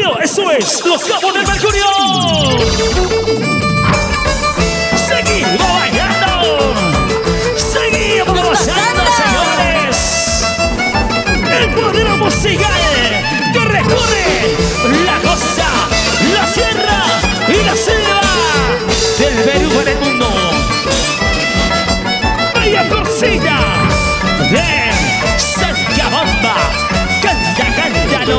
Mercurio, eso es, los cabos del Mercurio. Seguimos bailando, seguimos gozando, señores. El poder musical que recorre la costa, la sierra y la selva del Perú para el mundo. Vaya Florcita de Salcabamba, canta, cántalo.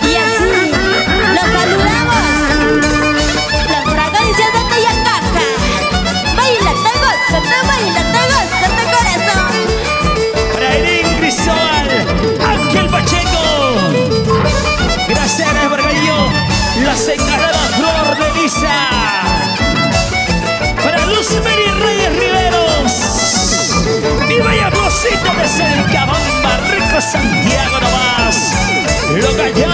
Y así los saludamos. La fragancia de aquella caja. Bailate, gózate, corazón. Para Erin Cristóbal, Ángel Pacheco. Gracias, Ana Bargallo, la encargada Flor de Lisa. Para Luz Mary Reyes Riveros. Y vaya Rosita de Salcabamba, rico Santiago nomás. Lo callado.